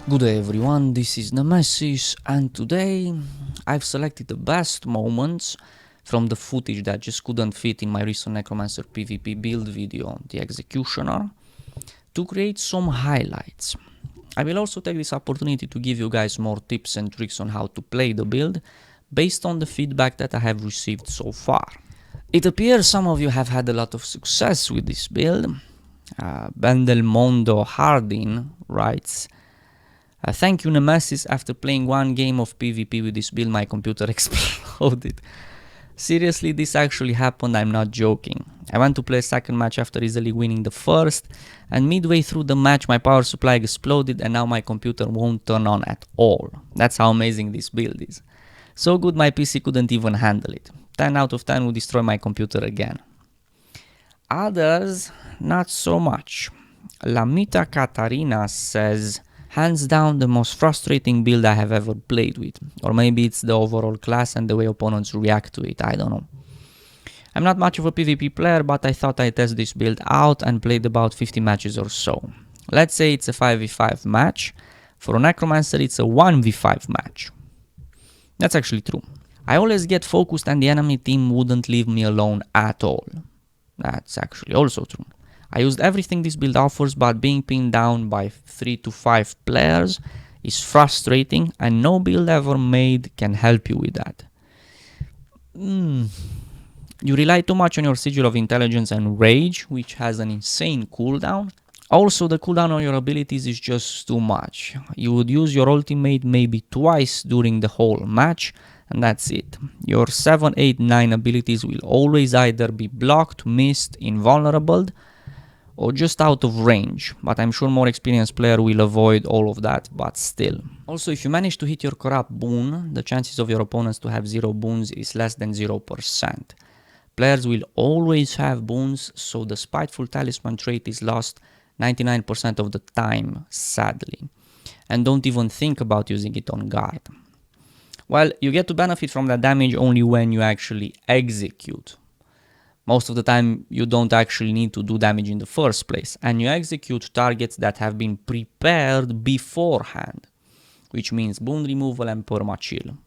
Good day everyone, this is Nemesis, and today I've selected the best moments from the footage that just couldn't fit in my recent Necromancer PvP build video, The Executioner, to create some highlights. I will also take this opportunity to give you guys more tips and tricks on how to play the build based on the feedback that I have received so far. It appears some of you have had a lot of success with this build. Bendelmondo Hardin writes, thank you Nemesis, after playing one game of PvP with this build my computer exploded. Seriously, this actually happened, I'm not joking. I went to play a second match after easily winning the first, and midway through the match my power supply exploded and now my computer won't turn on at all. That's how amazing this build is. So good my PC couldn't even handle it. 10 out of 10 would destroy my computer again. Others, not so much. Lamita Katarina says, hands down the most frustrating build I have ever played with. Or maybe it's the overall class and the way opponents react to it, I don't know. I'm not much of a PvP player, but I thought I'd test this build out and played about 50 matches or so. Let's say it's a 5v5 match. For a Necromancer it's a 1v5 match. That's actually true. I always get focused and the enemy team wouldn't leave me alone at all. That's actually also true. I used everything this build offers, but being pinned down by 3 to 5 players is frustrating and no build ever made can help you with that. You rely too much on your Sigil of Intelligence and Rage, which has an insane cooldown. Also, the cooldown on your abilities is just too much. You would use your ultimate maybe twice during the whole match, and that's it. Your 7, 8, 9 abilities will always either be blocked, missed, invulnerable, or just out of range, but I'm sure more experienced player will avoid all of that, but still. Also, if you manage to hit your corrupt boon, the chances of your opponents to have 0 boons is less than 0%. Players will always have boons, so the Spiteful Talisman trait is lost 99% of the time, sadly. And don't even think about using it on guard. Well, you get to benefit from that damage only when you actually execute. Most of the time you don't actually need to do damage in the first place, and you execute targets that have been prepared beforehand, which means boon removal and permachill.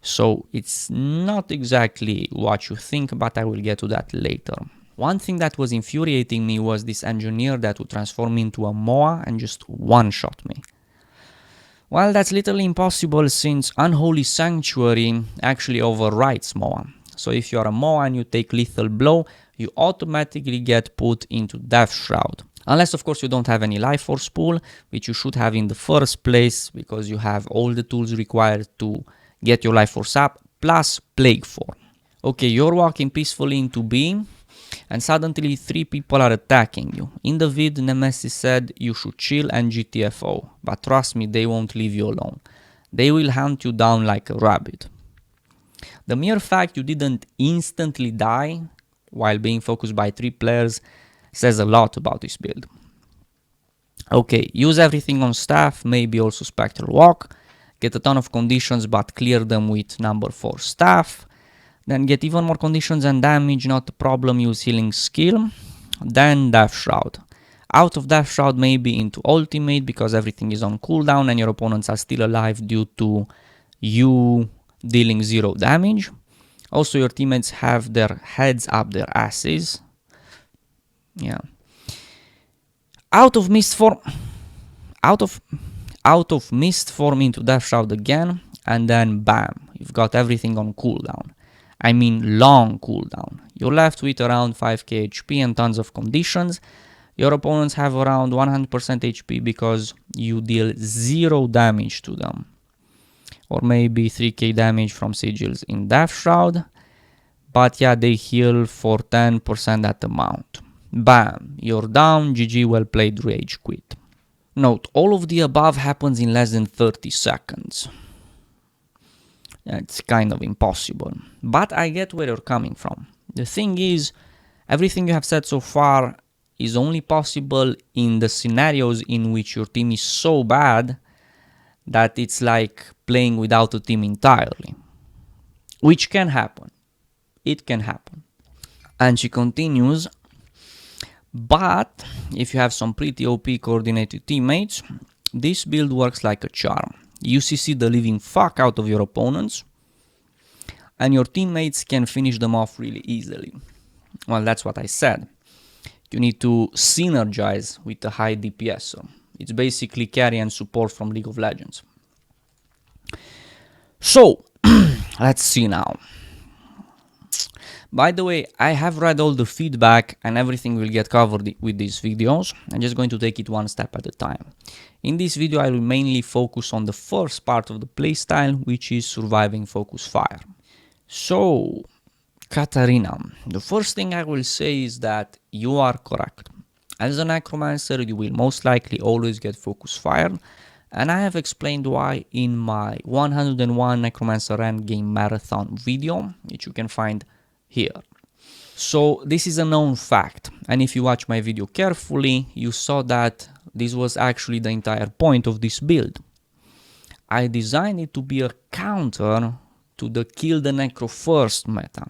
So it's not exactly what you think, but I will get to that later. One thing that was infuriating me was this engineer that would transform me into a Moa and just one-shot me. Well, that's literally impossible since Unholy Sanctuary actually overrides Moa. So if you are a Moa and you take lethal blow, you automatically get put into Death Shroud. Unless of course you don't have any life force pool, which you should have in the first place because you have all the tools required to get your life force up, plus Plague Form. Okay, you're walking peacefully into B, and suddenly 3 people are attacking you. In the vid, Nemesis said you should chill and GTFO, but trust me, they won't leave you alone. They will hunt you down like a rabbit. The mere fact you didn't instantly die while being focused by 3 players says a lot about this build. Okay, use everything on staff, maybe also Spectral Walk, get a ton of conditions but clear them with number 4 staff, then get even more conditions and damage, not a problem, use healing skill, then Death Shroud. Out of Death Shroud maybe into ultimate because everything is on cooldown and your opponents are still alive due to you dealing 0 damage. Also your teammates have their heads up their asses. Yeah. Out of Mist Form into Death Shroud again, and then bam, you've got everything on cooldown. I mean long cooldown. You're left with around 5k HP and tons of conditions. Your opponents have around 100% HP because you deal 0 damage to them. Or maybe 3k damage from sigils in Death Shroud. But yeah, they heal for 10% that amount. Bam, you're down, GG, well played, rage quit. Note, all of the above happens in less than 30 seconds. It's kind of impossible. But I get where you're coming from. The thing is, everything you have said so far is only possible in the scenarios in which your team is so bad that it's like playing without a team entirely. Which can happen. It can happen. And she continues, But if you have some pretty OP coordinated teammates, this build works like a charm. You CC the living fuck out of your opponents, and your teammates can finish them off really easily. Well, that's what I said. You need to synergize with a high DPS. So it's basically carry and support from League of Legends. So, let's see now. By the way, I have read all the feedback and everything will get covered with these videos. I'm just going to take it one step at a time. In this video, I will mainly focus on the first part of the playstyle, which is surviving focus fire. So, Katarina, the first thing I will say is that you are correct. As a necromancer, you will most likely always get focus fire, and I have explained why in my 101 necromancer endgame marathon video, which you can find here. So this is a known fact, and if you watch my video carefully, you saw that this was actually the entire point of this build. I designed it to be a counter to the kill the necro first meta,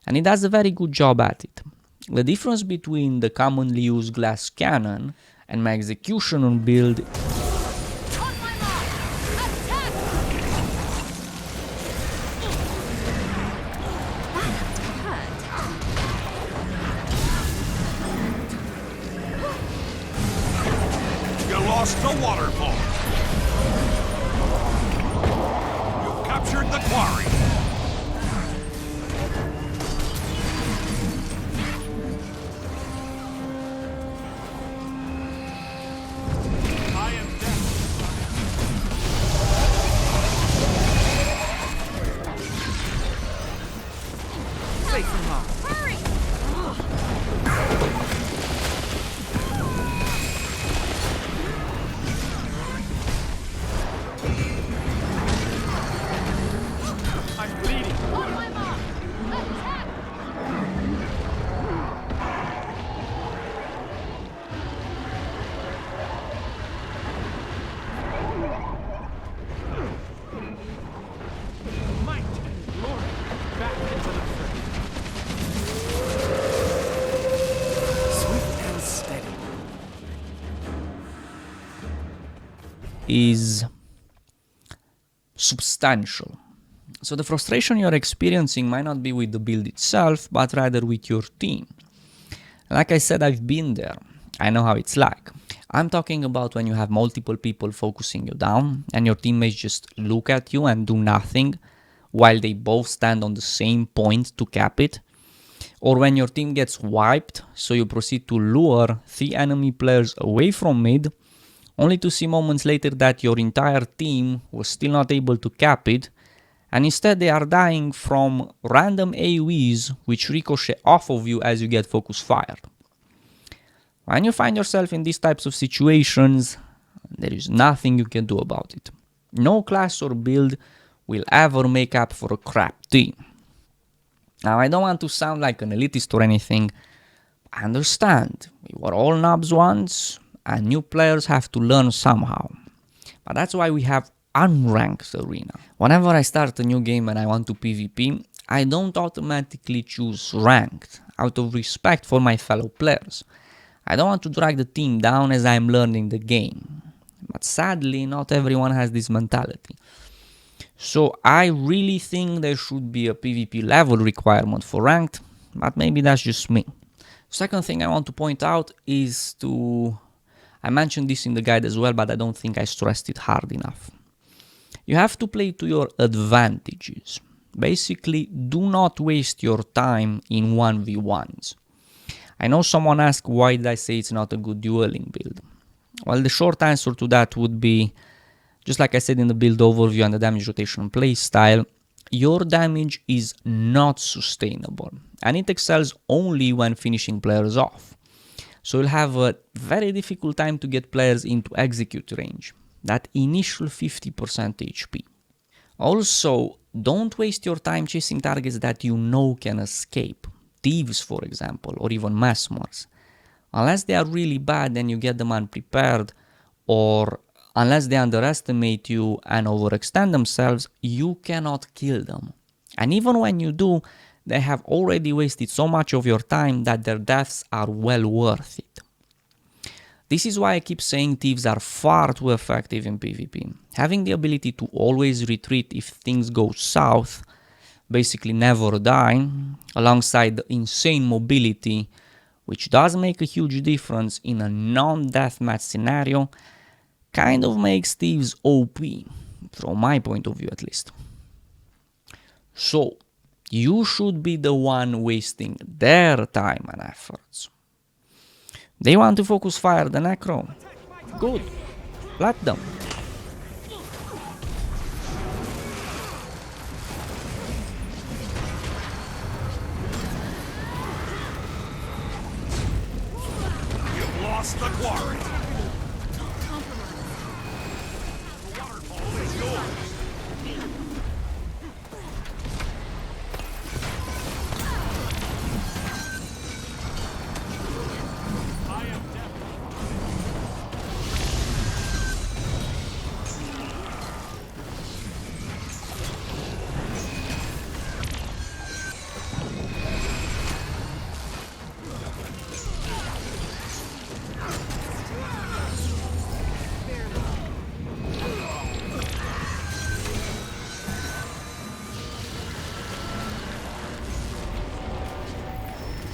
and it does a very good job at it. The difference between the commonly used glass cannon and my executioner build lost the waterfall. You captured the quarry. I am dead. Safe from harm. Hurry! is substantial. So the frustration you're experiencing might not be with the build itself, but rather with your team. Like I said, I've been there. I know how it's like. I'm talking about when you have multiple people focusing you down and your teammates just look at you and do nothing while they both stand on the same point to cap it. Or when your team gets wiped, so you proceed to lure 3 enemy players away from mid, only to see moments later that your entire team was still not able to cap it, and instead they are dying from random AoEs which ricochet off of you as you get focus fired. When you find yourself in these types of situations, there is nothing you can do about it. No class or build will ever make up for a crap team. Now, I don't want to sound like an elitist or anything. I understand, we were all knobs once, and new players have to learn somehow. But that's why we have unranked arena. Whenever I start a new game and I want to PvP, I don't automatically choose ranked out of respect for my fellow players. I don't want to drag the team down as I'm learning the game. But sadly, not everyone has this mentality. So I really think there should be a PvP level requirement for ranked, but maybe that's just me. Second thing I want to point out is I mentioned this in the guide as well, but I don't think I stressed it hard enough. You have to play to your advantages. Basically, do not waste your time in 1v1s. I know someone asked why did I say it's not a good dueling build. Well, the short answer to that would be, just like I said in the build overview and the damage rotation playstyle, your damage is not sustainable, and it excels only when finishing players off. So you'll have a very difficult time to get players into execute range, that initial 50% HP. Also, don't waste your time chasing targets that you know can escape. Thieves, for example, or even Mesmers. Unless they are really bad and you get them unprepared, or unless they underestimate you and overextend themselves, you cannot kill them. And even when you do, they have already wasted so much of your time that their deaths are well worth it. This is why I keep saying thieves are far too effective in PvP. Having the ability to always retreat if things go south, basically never die, alongside the insane mobility, which does make a huge difference in a non-deathmatch scenario, kind of makes thieves OP, from my point of view at least. So, you should be the one wasting their time and efforts. They want to focus fire the Necro. Good. Let them. You've lost the quarry. The waterfall is yours. I am deaf.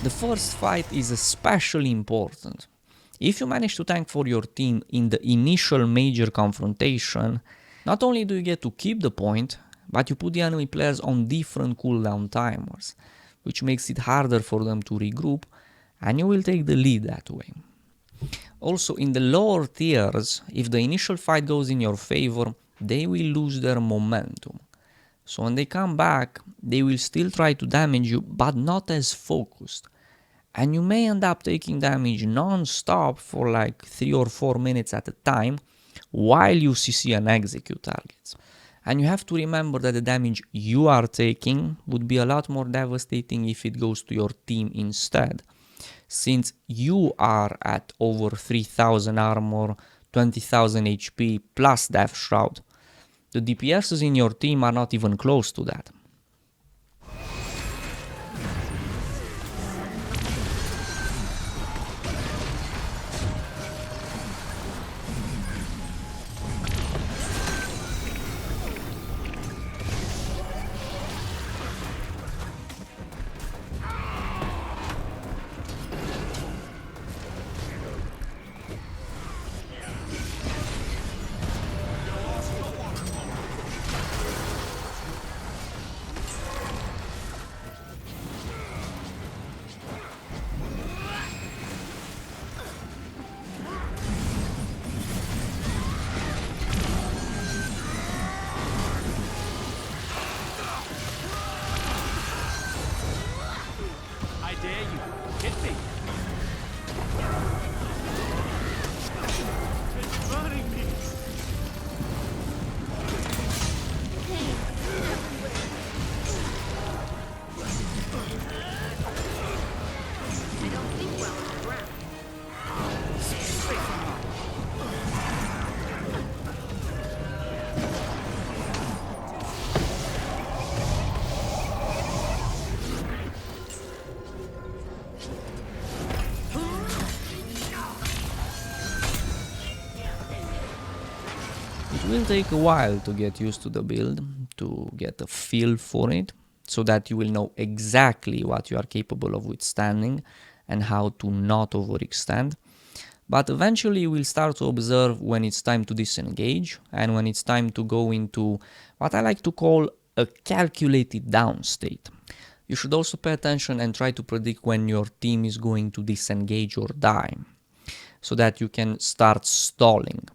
The first fight is especially important. If you manage to tank for your team in the initial major confrontation, not only do you get to keep the point, but you put the enemy players on different cooldown timers, which makes it harder for them to regroup, and you will take the lead that way. Also, in the lower tiers, if the initial fight goes in your favor, they will lose their momentum. So when they come back, they will still try to damage you, but not as focused. And you may end up taking damage non-stop for like 3 or 4 minutes at a time, while you CC and execute targets. And you have to remember that the damage you are taking would be a lot more devastating if it goes to your team instead, since you are at over 3000 armor, 20,000 HP plus Death Shroud. The DPSs in your team are not even close to that. I dare you. Hit me. It's burning me. I don't think well on the ground. It will take a while to get used to the build, to get a feel for it, so that you will know exactly what you are capable of withstanding and how to not overextend. But eventually you will start to observe when it's time to disengage and when it's time to go into what I like to call a calculated down state. You should also pay attention and try to predict when your team is going to disengage or die, so that you can start stalling.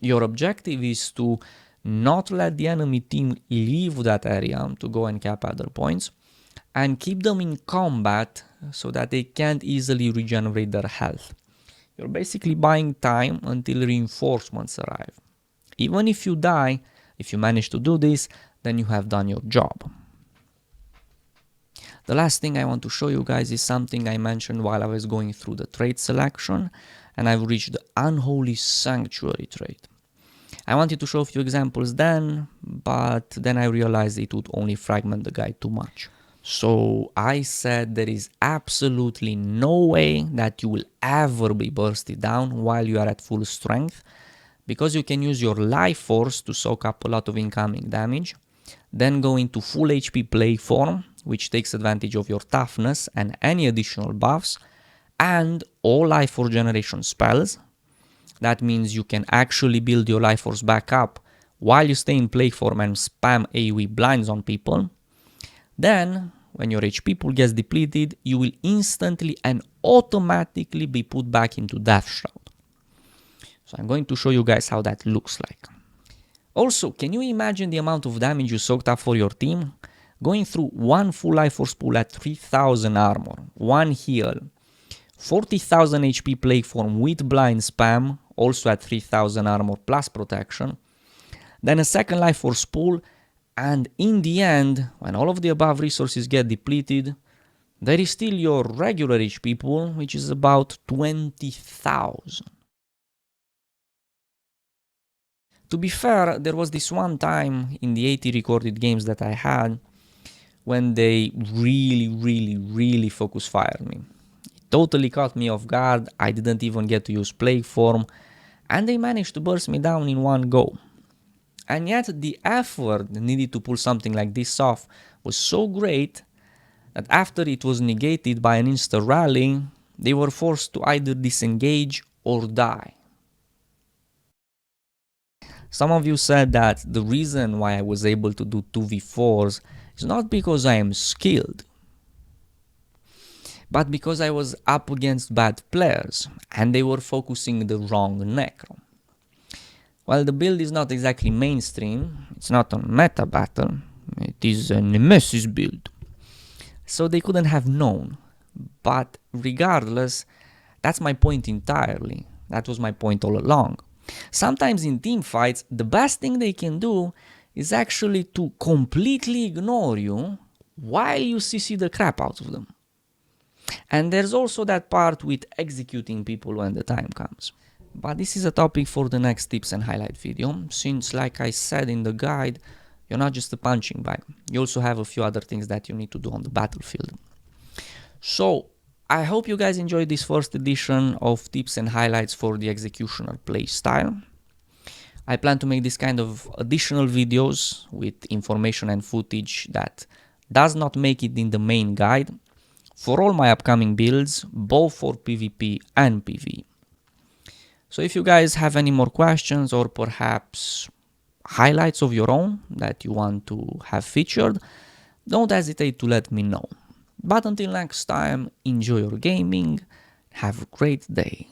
Your objective is to not let the enemy team leave that area to go and cap other points, and keep them in combat so that they can't easily regenerate their health. You're basically buying time until reinforcements arrive. Even if you die, if you manage to do this, then you have done your job. The last thing I want to show you guys is something I mentioned while I was going through the trait selection, and I've reached the Unholy Sanctuary trait. I wanted to show a few examples then, but then I realized it would only fragment the guide too much. So I said there is absolutely no way that you will ever be bursted down while you are at full strength, because you can use your life force to soak up a lot of incoming damage, then go into full HP play form, which takes advantage of your toughness and any additional buffs, and all life force generation spells. That means you can actually build your life force back up while you stay in play form and spam AoE blinds on people. Then, when your HP pool gets depleted, you will instantly and automatically be put back into Death Shroud. So I'm going to show you guys how that looks like. Also, can you imagine the amount of damage you soaked up for your team? Going through one full life force pool at 3000 armor, one heal, 40,000 HP play form with blind spam, also at 3000 armor plus protection, then a second life force pool, and in the end, when all of the above resources get depleted, there is still your regular HP pool, which is about 20,000. To be fair, there was this one time in the 80 recorded games that I had when they really focus fired me. It totally caught me off guard, I didn't even get to use plague form, and they managed to burst me down in one go. And yet the effort needed to pull something like this off was so great that after it was negated by an insta rally, they were forced to either disengage or die. Some of you said that the reason why I was able to do 2v4s is not because I am skilled, but because I was up against bad players and they were focusing the wrong necro. While the build is not exactly mainstream, it's not a meta battle, it is a nemesis build. So they couldn't have known. But regardless, that's my point entirely. That was my point all along. Sometimes in team fights, the best thing they can do is actually to completely ignore you while you CC the crap out of them. And there's also that part with executing people when the time comes. But this is a topic for the next tips and highlight video, since like I said in the guide, you're not just a punching bag, you also have a few other things that you need to do on the battlefield. So, I hope you guys enjoyed this first edition of tips and highlights for the executioner playstyle. I plan to make this kind of additional videos with information and footage that does not make it in the main guide for all my upcoming builds, both for PvP and PvE. So if you guys have any more questions or perhaps highlights of your own that you want to have featured, don't hesitate to let me know. But until next time, enjoy your gaming, have a great day.